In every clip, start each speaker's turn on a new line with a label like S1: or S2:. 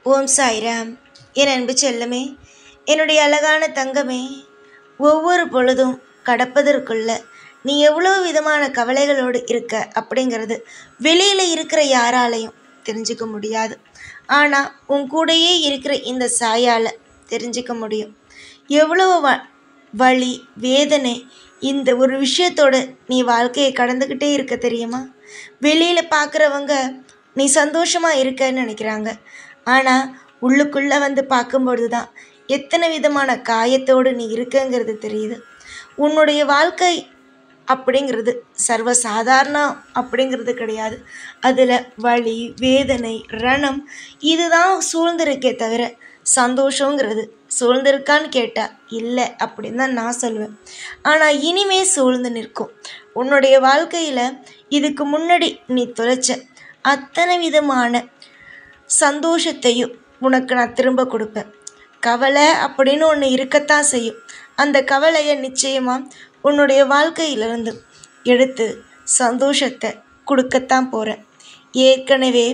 S1: ஓம் சாய்ராம். என் அன்பு செல்லமே, என்னுடைய அழகான தங்கமே, ஒவ்வொரு பொழுதும் கடப்பதற்குள்ள நீ எவ்வளோ விதமான கவலைகளோடு இருக்க அப்படிங்கிறது வெளியில் இருக்கிற யாராலையும் தெரிஞ்சுக்க முடியாது. ஆனால் உன் கூடையே இருக்கிற இந்த சாயால் தெரிஞ்சிக்க முடியும். எவ்வளோ வலி வேதனை இந்த ஒரு விஷயத்தோடு நீ வாழ்க்கையை கடந்துக்கிட்டே இருக்க தெரியுமா? வெளியில் பார்க்குறவங்க நீ சந்தோஷமாக இருக்கன்னு நினைக்கிறாங்க. ஆனால் உள்ளுக்குள்ளே வந்து பார்க்கும்பொழுது தான் எத்தனை விதமான காயத்தோடு நீ இருக்கங்கிறது தெரியுது. உன்னுடைய வாழ்க்கை அப்படிங்கிறது சர்வசாதாரணம் அப்படிங்கிறது கிடையாது. அதில் வலி வேதனை ரணம் இதுதான் சூழ்ந்திருக்கே தவிர சந்தோஷங்கிறது சூழ்ந்திருக்கான்னு கேட்டால் இல்லை அப்படின்னு தான் நான் சொல்லுவேன். ஆனால் இனிமே சூழ்ந்து நிற்கும். உன்னுடைய வாழ்க்கையில் இதுக்கு முன்னாடி நீ தொலைச்ச அத்தனை விதமான சந்தோஷத்தையும் உனக்கு நான் திரும்ப கொடுப்பேன். கவலை அப்படின்னு ஒன்று இருக்கத்தான் செய்யும். அந்த கவலையை நிச்சயமாக உன்னுடைய வாழ்க்கையிலிருந்து எடுத்து சந்தோஷத்தை கொடுக்கத்தான் போகிறேன். ஏற்கனவே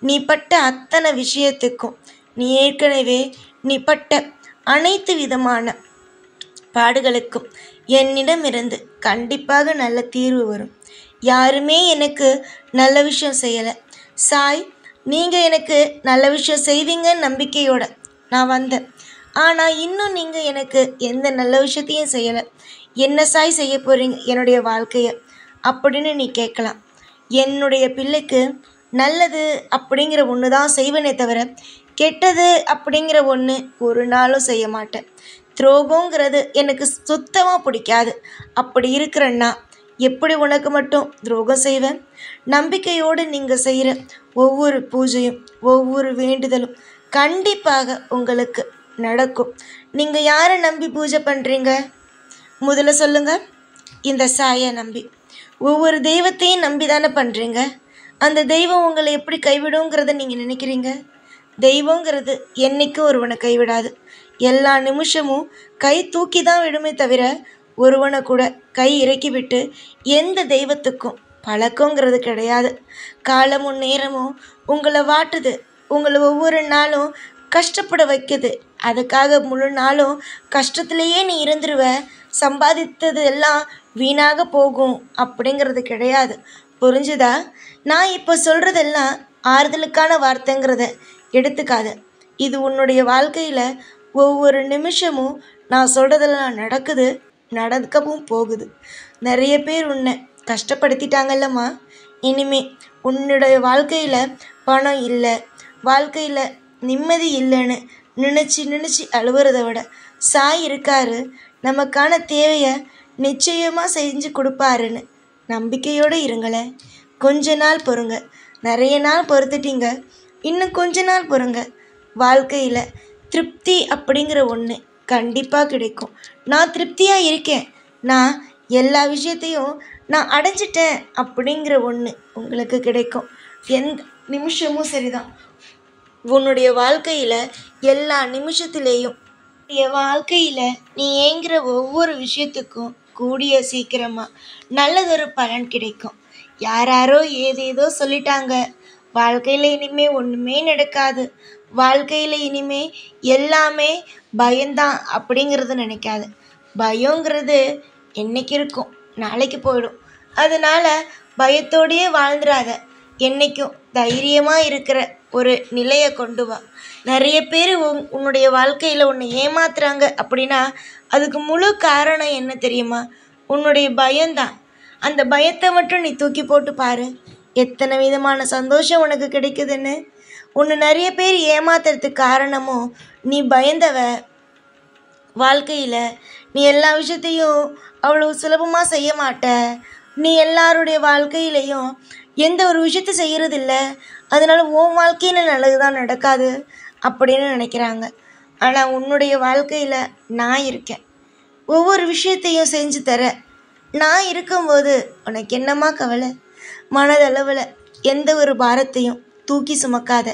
S1: நீ பட்ட அத்தனை விஷயத்துக்கும் நீ பட்ட அனைத்து விதமான பாடுகளுக்கும் என்னிடமிருந்து கண்டிப்பாக நல்ல தீர்வு வரும். யாருமே எனக்கு நல்ல விஷயம் செய்யலை சாய், நீங்கள் எனக்கு நல்ல விஷயம் செய்வீங்கன்னு நம்பிக்கையோட நான் வந்தேன். ஆனால் இன்னும் நீங்கள் எனக்கு எந்த நல்ல விஷயத்தையும் செய்யலை. என்ன சாய் செய்ய போகிறீங்க என்னுடைய வாழ்க்கையை அப்படின்னு நீ கேட்கலாம். என்னுடைய பிள்ளைக்கு நல்லது அப்படிங்கிற ஒன்று தான் செய்வேனே தவிர கெட்டது அப்படிங்கிற ஒன்று ஒரு நாளும் செய்ய மாட்டேன். துரோகங்கிறது எனக்கு சுத்தமாக பிடிக்காது. அப்படி இருக்கிறேன்னா எப்படி உனக்கு மட்டும் துரோகம் செய்வேன்? நம்பிக்கையோடு நீங்கள் செய்கிற ஒவ்வொரு பூஜையும் ஒவ்வொரு வேண்டுதலும் கண்டிப்பாக உங்களுக்கு நடக்கும். நீங்கள் யாரை நம்பி பூஜை பண்ணுறீங்க முதல்ல சொல்லுங்கள். இந்த சாயை நம்பி. ஒவ்வொரு தெய்வத்தையும் நம்பி தானே பண்ணுறீங்க. அந்த தெய்வம் உங்களை எப்படி கைவிடுங்கிறத நீங்கள் நினைக்கிறீங்க? தெய்வங்கிறது என்றைக்கும் ஒருவனை கைவிடாது. எல்லா நிமிஷமும் கை தூக்கி தான் விடுமே தவிர ஒருவனை கூட கை இறக்கி விட்டு எந்த தெய்வத்துக்கும் பழக்கங்கிறது கிடையாது. காலமும் நேரமும் உங்களை வாட்டுது. உங்களை ஒவ்வொரு நாளும் கஷ்டப்பட வைக்குது. அதுக்காக முழு நாளும் கஷ்டத்துலேயே நீ இருந்துருவ. சம்பாதித்தது எல்லாம் வீணாக போகும் அப்படிங்கிறது கிடையாது. புரிஞ்சுதா? நான் இப்போ சொல்கிறதெல்லாம் ஆறுதலுக்கான வார்த்தைங்கிறத எடுத்துக்காத. இது உன்னுடைய வாழ்க்கையில் ஒவ்வொரு நிமிஷமும் நான் சொல்கிறதெல்லாம் நடக்கவும் போகுது. நிறைய பேர் உன்னை கஷ்டப்படுத்திட்டாங்கல்லம்மா. இனிமே உன்னுடைய வாழ்க்கையில் பணம் இல்லை, வாழ்க்கையில் நிம்மதி இல்லைன்னு நினச்சி அழுவுறதை விட சாய் இருக்காரு, நமக்கான தேவையை நிச்சயமாக செஞ்சு கொடுப்பாருன்னு நம்பிக்கையோடு இருங்களேன். கொஞ்ச நாள் பொறுங்க. நிறைய நாள் பொறுத்துட்டீங்க, இன்னும் கொஞ்ச நாள் பொறுங்க. வாழ்க்கையில் திருப்தி அப்படிங்கிற ஒன்று கண்டிப்பாக கிடைக்கும். நான் திருப்தியாக இருக்கேன், நான் எல்லா விஷயத்தையும் நான் அடைஞ்சிட்டேன் அப்படிங்கிற ஒன்று உங்களுக்கு கிடைக்கும். எந்த நிமிஷமும் சரிதான். உன்னுடைய வாழ்க்கையில் எல்லா நிமிஷத்துலேயும் வாழ்க்கையில் நீ ஏங்குற ஒவ்வொரு விஷயத்துக்கும் கூடிய சீக்கிரமாக நல்லதொரு பலன் கிடைக்கும். யாரோ ஏதேதோ சொல்லிட்டாங்க, வாழ்க்கையில் இனிமேல் ஒன்றுமே நடக்காது, வாழ்க்கையில் இனிமேல் எல்லாமே பயம்தான் அப்படிங்கிறது நினைக்காது. பயங்கிறது என்றைக்கு இருக்கும், நாளைக்கு போயிடும். அதனால் பயத்தோடையே வாழ்ந்துடாத. என்றைக்கும் தைரியமாக இருக்கிற ஒரு நிலையை கொண்டு வா. நிறைய பேர் உன்னுடைய வாழ்க்கையில் உன்னை ஏமாத்துறாங்க அப்படின்னா அதுக்கு முழு காரணம் என்ன தெரியுமா? உன்னுடைய பயம்தான். அந்த பயத்தை மட்டும் நீ தூக்கி போட்டு பாரு, எத்தனை விதமான சந்தோஷம் உனக்கு கிடைக்குதுன்னு. உன்னை நிறைய பேர் ஏமாத்துறதுக்கு காரணமும் நீ பயந்தவ. வாழ்க்கையில் நீ எல்லா விஷயத்தையும் அவ்வளோ சுலபமாக செய்ய மாட்ட. நீ எல்லாருடைய வாழ்க்கையிலையும் எந்த ஒரு விஷயத்தை செய்கிறதில்ல, அதனால் உன் வாழ்க்கையில் நல்லது தான் நடக்காது அப்படின்னு நினைக்கிறாங்க. ஆனால் உன்னுடைய வாழ்க்கையில் நான் இருக்கேன். ஒவ்வொரு விஷயத்தையும் செஞ்சு தர நான் இருக்கும்போது உனக்கு என்னம்மா கவலை? மனதளவில் எந்த ஒரு பாரத்தையும் தூக்கி சுமக்காத.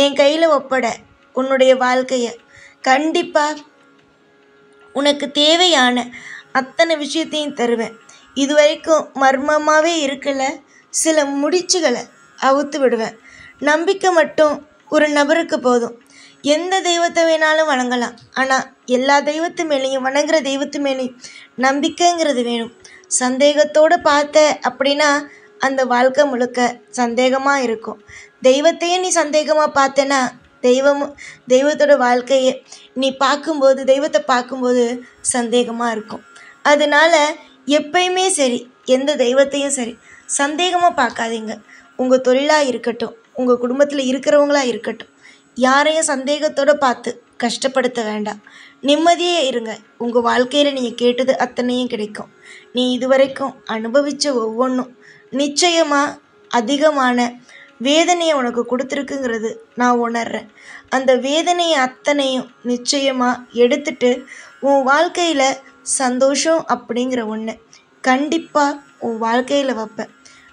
S1: என் கையில் ஒப்பட உன்னுடைய வாழ்க்கையை கண்டிப்பாக உனக்கு தேவையான அத்தனை விஷயத்தையும் தருவேன். இதுவரைக்கும் மர்மமாகவே இருக்கல சில முடிச்சுகளை அவுத்து விடுவேன். நம்பிக்கை மட்டும் ஒரு நபருக்கு போதும். எந்த தெய்வத்தை வேணாலும் வணங்கலாம். ஆனால் எல்லா தெய்வத்து மேலேயும், வணங்குற தெய்வத்து மேலேயும் நம்பிக்கைங்கிறது வேணும். சந்தேகத்தோடு பார்த்த அப்படின்னா அந்த வாழ்க்கை முழுக்க சந்தேகமாக இருக்கும். தெய்வத்தையும் நீ சந்தேகமாக பார்த்தேன்னா தெய்வத்தோட வாழ்க்கையை நீ பார்க்கும்போது, தெய்வத்தை பார்க்கும்போது சந்தேகமாக இருக்கும். அதனால் எப்பயுமே சரி, எந்த தெய்வத்தையும் சரி சந்தேகமாக பார்க்காதீங்க. உங்கள் தொழிலாக இருக்கட்டும், உங்கள் குடும்பத்தில் இருக்கிறவங்களாக இருக்கட்டும், யாரையும் சந்தேகத்தோடு பார்த்து கஷ்டப்படுத்த வேண்டாம். நிம்மதியே இருங்க. உங்கள் வாழ்க்கையில் நீங்கள் கேட்டது அத்தனையும் கிடைக்கும். நீ இதுவரைக்கும் அனுபவித்த ஒவ்வொன்றும் நிச்சயமாக அதிகமான வேதனையை உனக்கு கொடுத்துருக்குங்கிறது நான் உணர்கிறேன். அந்த வேதனையை அத்தனையும் நிச்சயமாக எடுத்துட்டு உன் வாழ்க்கையில் சந்தோஷம் அப்படிங்கிற ஒன்று கண்டிப்பாக உன் வாழ்க்கையில் வைப்பேன்.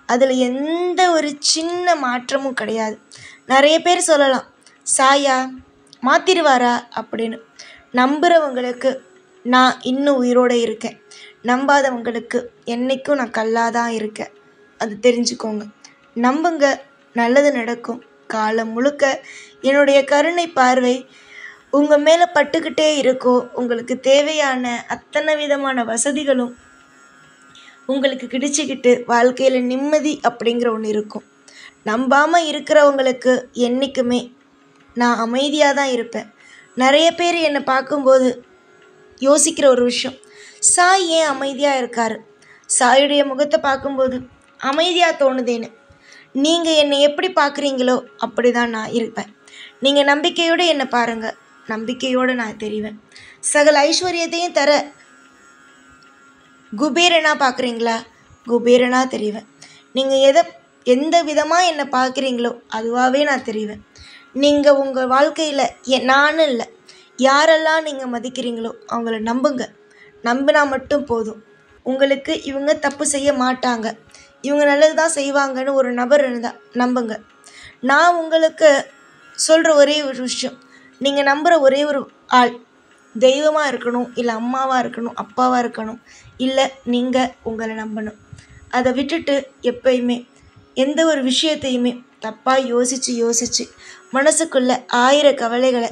S1: அதில் எந்த ஒரு சின்ன மாற்றமும் கிடையாது. நிறைய பேர் சொல்லலாம், சாயா மாற்றிடுவாரா அப்படின்னு. நம்புகிறவங்களுக்கு நான் இன்னும் உயிரோடு இருக்கேன். நம்பாதவங்களுக்கு என்றைக்கும் நான் கல்லாக தான் இருக்கேன். அது தெரிஞ்சுக்கோங்க. நம்புங்க, நல்லது நடக்கும். காலம் முழுக்க என்னுடைய கருணை பார்வை உங்கள் மேலே பட்டுக்கிட்டே இருக்கோ. உங்களுக்கு தேவையான அத்தனை விதமான வசதிகளும் உங்களுக்கு கிடைச்சிக்கிட்டு வாழ்க்கையில் நிம்மதி அப்படிங்கிற ஒன்று இருக்கும். நம்பாமல் இருக்கிறவங்களுக்கு என்றைக்குமே நான் அமைதியாக தான் இருப்பேன். நிறைய பேர் என்னை பார்க்கும்போது யோசிக்கிற ஒரு விஷயம், சாய் ஏன் அமைதியாக இருக்கார், சாயுடைய முகத்தை பார்க்கும்போது அமைதியாக தோணுதேன்னு. நீங்கள் என்னை எப்படி பார்க்குறீங்களோ அப்படி தான் நான் இருப்பேன். நீங்கள் நம்பிக்கையோடு என்னை பாருங்கள், நம்பிக்கையோடு நான் தெரிவேன். சகல ஐஸ்வர்யத்தையும் தர குபேரனாக பார்க்குறீங்களா, குபேரனாக தெரிவேன். நீங்கள் எந்த விதமாக என்னை பார்க்குறீங்களோ அதுவாகவே நான் தெரிவேன். நீங்கள் உங்கள் வாழ்க்கையில் நானும் இல்லை, யாரெல்லாம் நீங்கள் மதிக்கிறீங்களோ அவங்கள நம்புங்க. நம்பினா மட்டும் போதும். உங்களுக்கு இவங்க தப்பு செய்ய மாட்டாங்க, இவங்க நல்லது தான் செய்வாங்கன்னு ஒரு நபர் இருந்தால் நம்புங்க. நான் உங்களுக்கு சொல்கிற ஒரே ஒரு விஷயம், நீங்கள் நம்புகிற ஒரே ஒரு ஆள் தெய்வமாக இருக்கணும், இல்லை அம்மாவாக இருக்கணும், அப்பாவாக இருக்கணும், இல்லை நீங்கள் உங்களை நம்பணும். அதை விட்டுட்டு எப்பயுமே எந்த ஒரு விஷயத்தையுமே தப்பாக யோசித்து மனசுக்குள்ளே 1000 கவலைகளை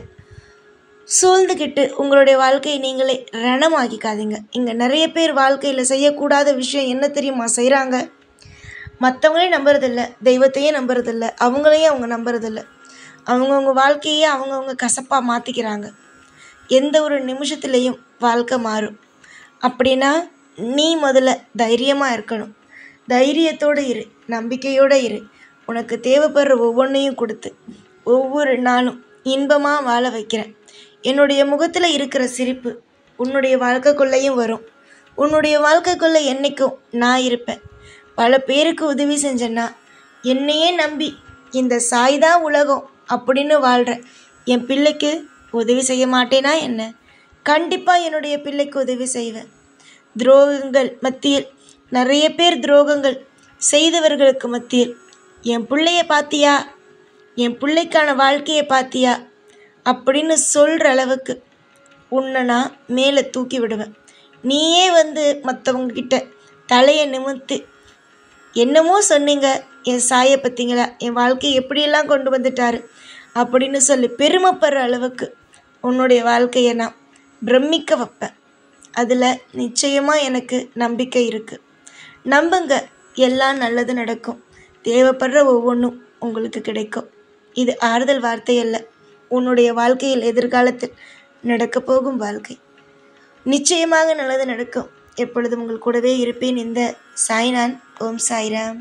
S1: சூழ்ந்துக்கிட்டு உங்களுடைய வாழ்க்கையை நீங்களே ரணமாக்கிக்காதீங்க. இங்கே நிறைய பேர் வாழ்க்கையில் செய்யக்கூடாத விஷயம் என்ன தெரியுமா செய்கிறாங்க? மற்றவங்களையும் நம்புறதில்ல, தெய்வத்தையும் நம்புறதில்ல, அவங்களையும் அவங்க நம்புறதில்ல. அவங்கவுங்க வாழ்க்கையே அவங்கவுங்க கசப்பாக மாற்றிக்கிறாங்க. எந்த ஒரு நிமிஷத்துலேயும் வாழ்க்கை மாறும். அப்படின்னா நீ முதல்ல தைரியமாக இருக்கணும். தைரியத்தோடு இரு, நம்பிக்கையோடு இரு. உனக்கு தேவைப்படுற ஒவ்வொன்றையும் கொடுத்து ஒவ்வொரு நாளும் இன்பமாக வாழ வைக்கிறேன். என்னுடைய முகத்தில் இருக்கிற சிரிப்பு உன்னுடைய வாழ்க்கைக்குள்ளேயும் வரும். உன்னுடைய வாழ்க்கைக்குள்ளே என்றைக்கும் நான் இருப்பேன். பல பேருக்கு உதவி செஞ்சேன்னா, என்னையே நம்பி இந்த சாய்தான் உலகம் அப்படின்னு வாழ்கிற என் பிள்ளைக்கு உதவி செய்ய மாட்டேனா என்ன? கண்டிப்பாக என்னுடைய பிள்ளைக்கு உதவி செய்வேன். துரோகங்கள் மத்தியில், நிறைய பேர் துரோகங்கள் செய்தவர்களுக்கு மத்தியில் என் பிள்ளைய பார்த்தியா, என் பிள்ளைக்கான வாழ்க்கையை பார்த்தியா அப்படின்னு சொல்கிற அளவுக்கு உன்னை நான் மேலே தூக்கி விடுவேன். நீயே மற்றவங்கக்கிட்ட தலையை நிமிர்த்து என்னமோ சொன்னீங்க, என் சாயை பார்த்தீங்களா, என் வாழ்க்கையை எப்படியெல்லாம் கொண்டு வந்துட்டாரு அப்படின்னு சொல்லி பெருமைப்படுற அளவுக்கு உன்னுடைய வாழ்க்கையை நான் பிரமிக்க வைப்பேன். அதில் நிச்சயமாக எனக்கு நம்பிக்கை இருக்குது. நம்புங்க, எல்லாம் நல்லது நடக்கும். தேவைப்படுற ஒவ்வொன்றும் உங்களுக்கு கிடைக்கும். இது ஆறுதல் வார்த்தை அல்ல, உன்னுடைய வாழ்க்கையில் எதிர்காலத்தில் நடக்கப் போகும் வாழ்க்கை. நிச்சயமாக நல்லது நடக்கும். எப்பொழுதும் உங்கள் கூடவே இருப்பேன். இந்த சாய்நான். ஓம் சாய்ராம்.